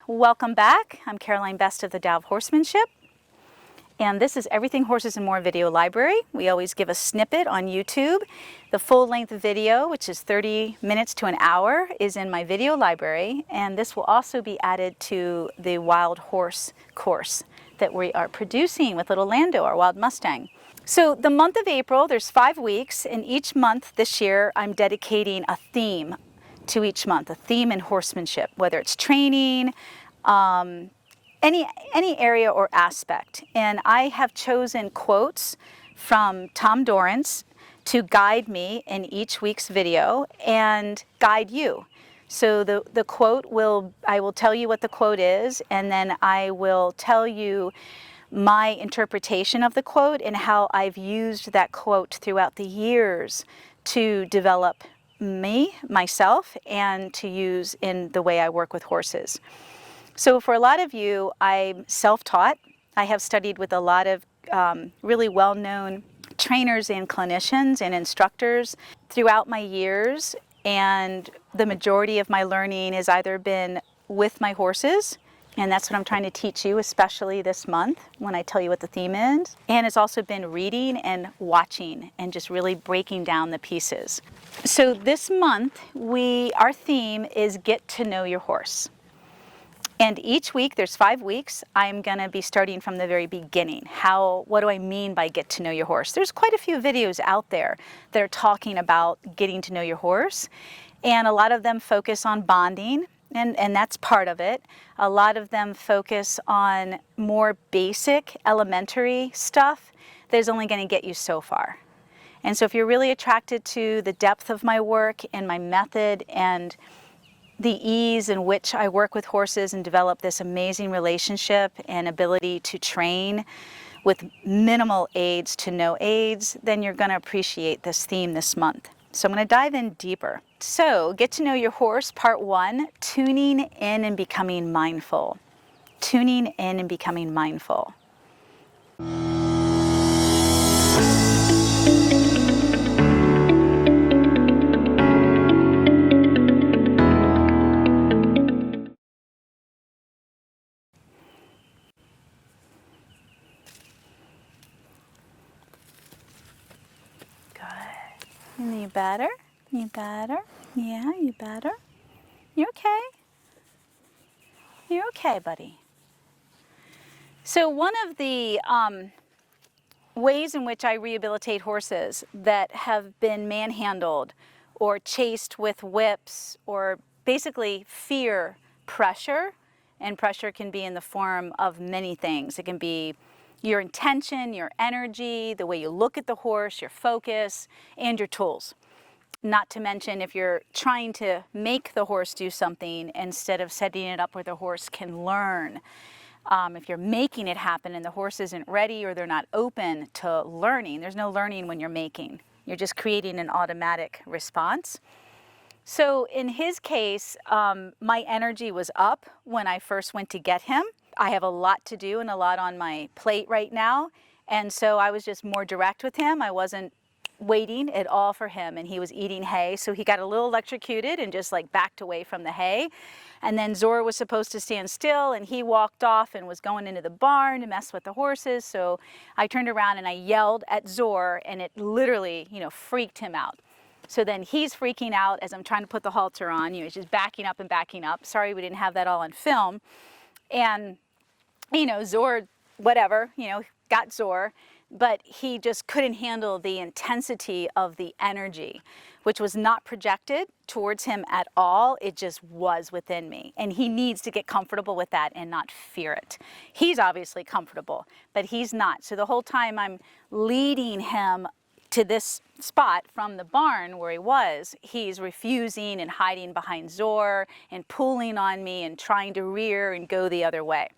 welcome back. I'm Caroline Best of the Tao of Horsemanship, and this is Everything Horses and More video library. We always give a snippet on YouTube. The full-length video, which is 30 minutes to an hour, is in my video library, and this will also be added to the Wild Horse course that we are producing with little Lando, our wild Mustang. So the month of April, there's 5 weeks, and each month this year I'm dedicating a theme to each month, a theme in horsemanship, whether it's training, any area or aspect. And I have chosen quotes from Tom Dorrance to guide me in each week's video and guide you. So the quote I will tell you what the quote is, and then I will tell you my interpretation of the quote and how I've used that quote throughout the years to develop myself, and to use in the way I work with horses. So for a lot of you, I'm self-taught. I have studied with a lot of really well-known trainers and clinicians and instructors throughout my years, and the majority of my learning has either been with my horses, and that's what I'm trying to teach you, especially this month when I tell you what the theme is. And it's also been reading and watching and just really breaking down the pieces. So this month, our theme is Get to Know Your Horse. And each week, there's 5 weeks, I'm gonna be starting from the very beginning. What do I mean by get to know your horse? There's quite a few videos out there that are talking about getting to know your horse. And a lot of them focus on bonding, and that's part of it. A lot of them focus on more basic, elementary stuff that is only gonna get you so far. And so if you're really attracted to the depth of my work and my method and the ease in which I work with horses and develop this amazing relationship and ability to train with minimal aids to no aids, then you're going to appreciate this theme this month. So I'm going to dive in deeper. So, Get to Know Your Horse, Part 1, Tuning in and Becoming Mindful. Tuning in and becoming mindful. You better, you better, yeah, you better. You're okay. You're okay, buddy. So one of the ways in which I rehabilitate horses that have been manhandled or chased with whips or basically fear pressure, and pressure can be in the form of many things. It can be your intention, your energy, the way you look at the horse, your focus, and your tools. Not to mention if you're trying to make the horse do something instead of setting it up where the horse can learn. If you're making it happen and the horse isn't ready or they're not open to learning, there's no learning when you're making. You're just creating an automatic response. So in his case, my energy was up when I first went to get him. I have a lot to do and a lot on my plate right now. And so I was just more direct with him. I wasn't waiting at all for him, and he was eating hay. So he got a little electrocuted and just like backed away from the hay. And then Zora was supposed to stand still, and he walked off and was going into the barn to mess with the horses. So I turned around and I yelled at Zora, and it literally, freaked him out. So then he's freaking out as I'm trying to put the halter on. He's just backing up and backing up. Sorry we didn't have that all on film. And Zora, whatever, got Zora, but he just couldn't handle the intensity of the energy, which was not projected towards him at all. It just was within me. And he needs to get comfortable with that and not fear it. He's obviously comfortable, but he's not. So the whole time I'm leading him to this spot from the barn where he was, he's refusing and hiding behind Zora and pulling on me and trying to rear and go the other way.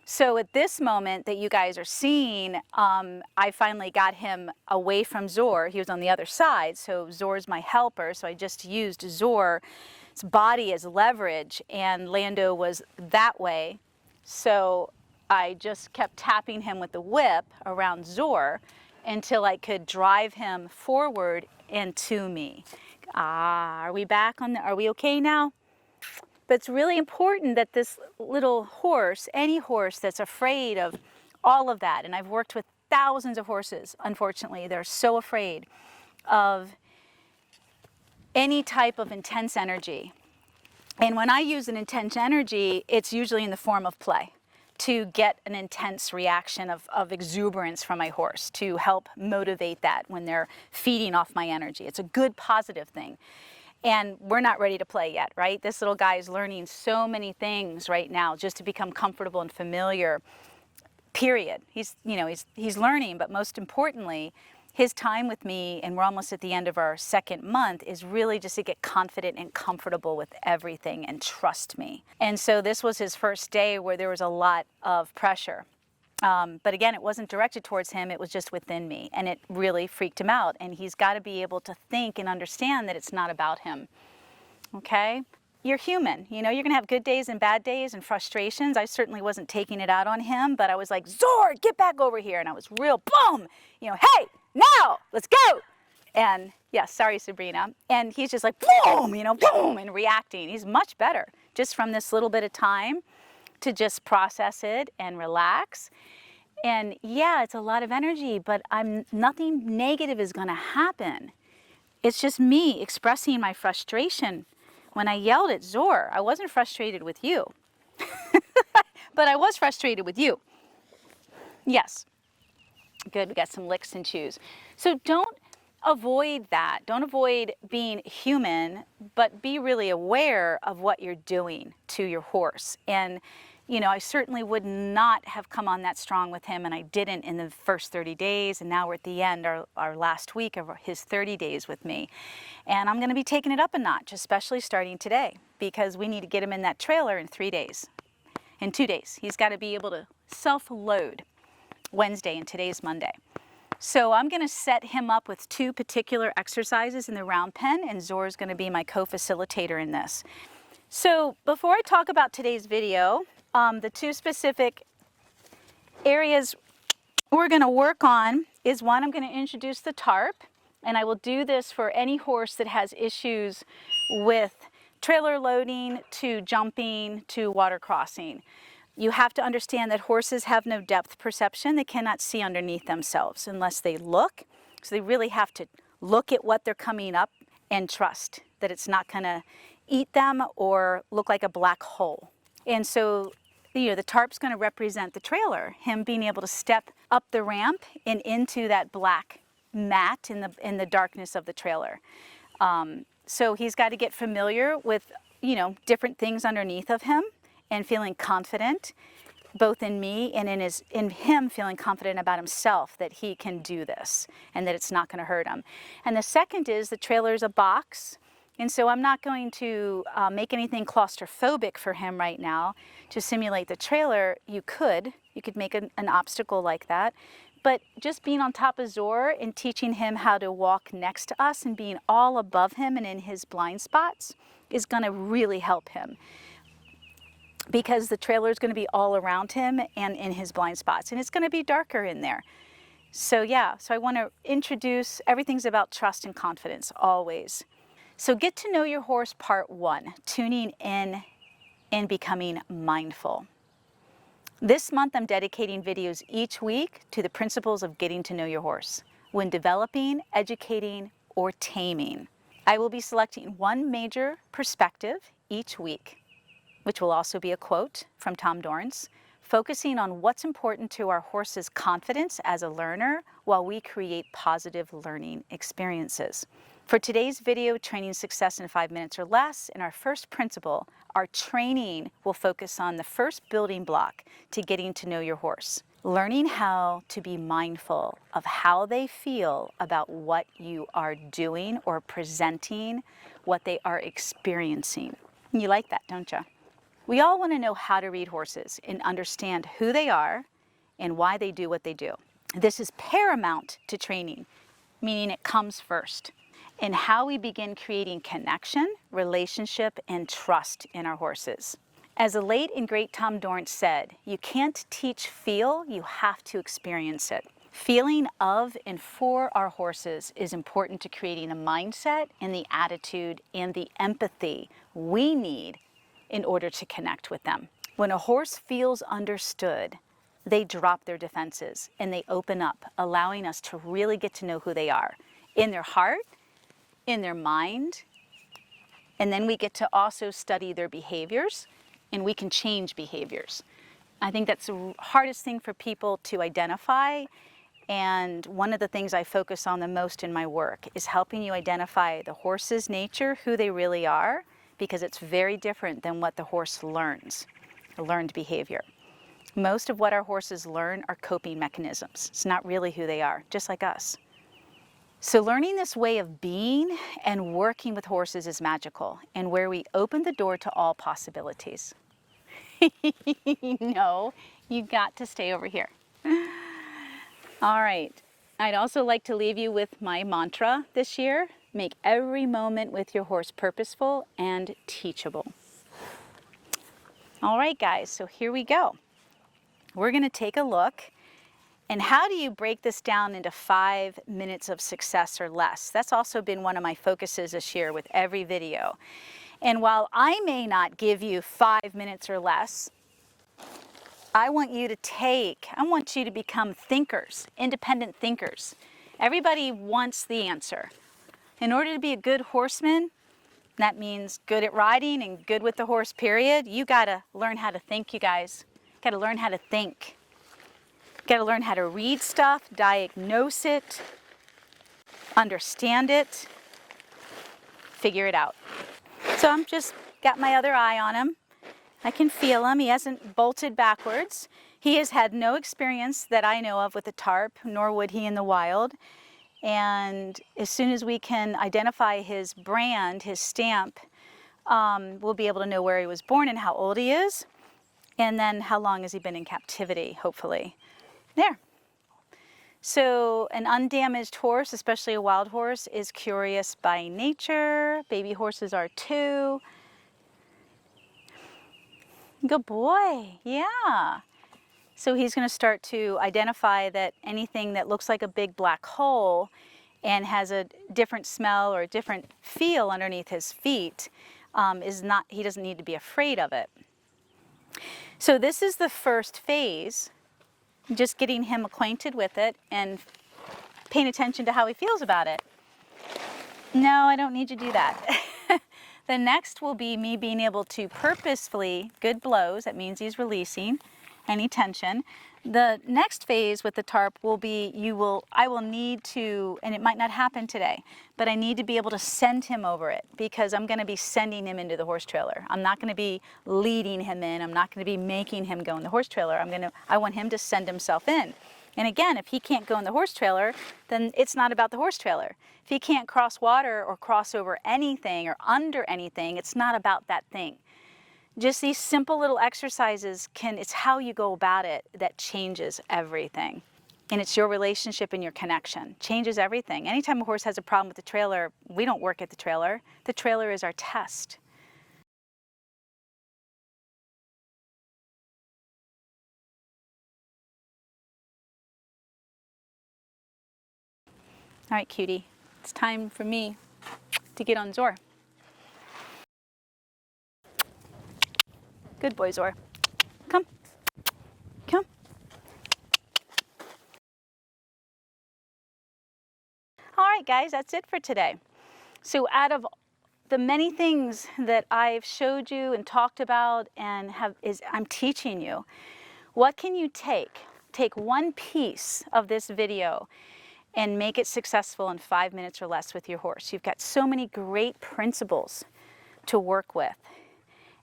So at this moment that you guys are seeing, I finally got him away from Zora. He was on the other side, so Zora's my helper, so I just used Zora's body as leverage, and Lando was that way. So I just kept tapping him with the whip around Zora until I could drive him forward and to me. Are we back on are we okay now? But it's really important that this little horse, any horse that's afraid of all of that, and I've worked with thousands of horses, unfortunately, they're so afraid of any type of intense energy. And when I use an intense energy, it's usually in the form of play, to get an intense reaction of exuberance from my horse, to help motivate that when they're feeding off my energy. It's a good positive thing. And we're not ready to play yet, right? This little guy is learning so many things right now just to become comfortable and familiar, period. He's learning, but most importantly, his time with me, and we're almost at the end of our second month, is really just to get confident and comfortable with everything and trust me. And so this was his first day where there was a lot of pressure. But again, it wasn't directed towards him, it was just within me, and it really freaked him out. And he's got to be able to think and understand that it's not about him, okay? You're human, you're gonna have good days and bad days and frustrations. I certainly wasn't taking it out on him, but I was like, Zord, get back over here. And I was real, boom, hey, now, let's go. And yeah, sorry, Sabrina. And he's just like, boom, boom, and reacting. He's much better just from this little bit of time to just process it and relax. And yeah, it's a lot of energy, but nothing negative is gonna happen. It's just me expressing my frustration. When I yelled at Zor, I wasn't frustrated with you, but I was frustrated with you. Yes. Good, we got some licks and chews. So don't avoid that. Don't avoid being human, but be really aware of what you're doing to your horse. And, I certainly would not have come on that strong with him, and I didn't in the first 30 days, and now we're at the end, our last week of his 30 days with me. And I'm gonna be taking it up a notch, especially starting today, because we need to get him in that trailer in 3 days. In 2 days, he's gotta be able to self-load. Wednesday, and today's Monday. So I'm going to set him up with 2 particular exercises in the round pen, and Zor is going to be my co-facilitator in this. So before I talk about today's video, the 2 specific areas we're going to work on is, one, I'm going to introduce the tarp, and I will do this for any horse that has issues with trailer loading to jumping to water crossing. You have to understand that horses have no depth perception. They cannot see underneath themselves unless they look. So they really have to look at what they're coming up and trust that it's not going to eat them or look like a black hole. And so, the tarp's going to represent the trailer, him being able to step up the ramp and into that black mat in the darkness of the trailer. So he's got to get familiar with, different things underneath of him, and feeling confident, both in me and in him feeling confident about himself that he can do this and that it's not going to hurt him. And the second is the trailer is a box, and so I'm not going to make anything claustrophobic for him right now to simulate the trailer. You could make an obstacle like that, but just being on top of Zor and teaching him how to walk next to us and being all above him and in his blind spots is going to really help him, because the trailer is going to be all around him and in his blind spots, and it's going to be darker in there. So yeah, so I want to introduce, everything's about trust and confidence, always. So get to know your horse, part 1, tuning in and becoming mindful. This month I'm dedicating videos each week to the principles of getting to know your horse when developing, educating, or taming. I will be selecting one major perspective each week, which will also be a quote from Tom Dorrance, focusing on what's important to our horse's confidence as a learner while we create positive learning experiences. For today's video, Training Success in 5 Minutes or Less, in our first principle, our training will focus on the first building block to getting to know your horse, learning how to be mindful of how they feel about what you are doing or presenting, what they are experiencing. You like that, don't you? We all want to know how to read horses and understand who they are and why they do what they do. This is paramount to training, meaning it comes first, and how we begin creating connection, relationship, and trust in our horses. As the late and great Tom Dorrance said, you can't teach feel, you have to experience it. Feeling of and for our horses is important to creating the mindset and the attitude and the empathy we need in order to connect with them. When a horse feels understood, they drop their defenses and they open up, allowing us to really get to know who they are in their heart, in their mind, and then we get to also study their behaviors, and we can change behaviors. I think that's the hardest thing for people to identify, and one of the things I focus on the most in my work is helping you identify the horse's nature, who they really are, because it's very different than what the horse learns, a learned behavior. Most of what our horses learn are coping mechanisms. It's not really who they are, just like us. So learning this way of being and working with horses is magical, and where we open the door to all possibilities. No, you got to stay over here. All right, I'd also like to leave you with my mantra this year. Make every moment with your horse purposeful and teachable. All right, guys, so here we go. We're going to take a look. And how do you break this down into 5 minutes of success or less? That's also been one of my focuses this year with every video. And while I may not give you 5 minutes or less, I want you to become thinkers, independent thinkers. Everybody wants the answer. In order to be a good horseman, that means good at riding and good with the horse, period. You gotta learn how to think, you guys. Gotta learn how to think. Gotta learn how to read stuff, diagnose it, understand it, figure it out. So I'm just got my other eye on him. I can feel him. He hasn't bolted backwards. He has had no experience that I know of with a tarp, nor would he in the wild. And as soon as we can identify his brand, his stamp, we'll be able to know where he was born and how old he is, and then how long has he been in captivity, hopefully. There. So an undamaged horse, especially a wild horse, is curious by nature. Baby horses are too. Good boy. Yeah. So he's going to start to identify that anything that looks like a big black hole and has a different smell or a different feel underneath his feet he doesn't need to be afraid of it. So this is the first phase. Just getting him acquainted with it and paying attention to how he feels about it. No, I don't need you to do that. The next will be me being able to purposefully, good blows, that means he's releasing any tension. The next phase with the tarp will be I will need to, and it might not happen today, but I need to be able to send him over it because I'm going to be sending him into the horse trailer. I'm not going to be leading him in. I'm not going to be making him go in the horse trailer. I want him to send himself in. And again, if he can't go in the horse trailer, then it's not about the horse trailer. If he can't cross water or cross over anything or under anything, it's not about that thing. Just these simple little exercises it's how you go about it that changes everything. And it's your relationship and your connection. Changes everything. Anytime a horse has a problem with the trailer, we don't work at the trailer. The trailer is our test. All right, cutie, it's time for me to get on Zor. Good boy, Zor. Come. Come. All right, guys, that's it for today. So out of the many things that I've showed you and talked about and I'm teaching you, what can you take? Take one piece of this video and make it successful in 5 minutes or less with your horse. You've got so many great principles to work with.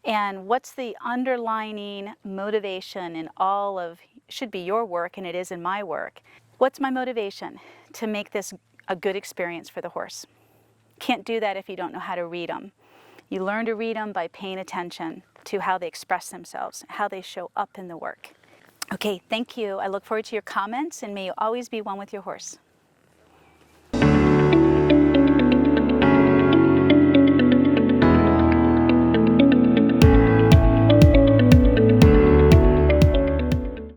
And what's the underlining motivation in all of, should be your work, and it is in my work. What's my motivation? To make this a good experience for the horse. Can't do that if you don't know how to read them. You learn to read them by paying attention to how they express themselves, how they show up in the work. Okay, thank you. I look forward to your comments, and may you always be one with your horse.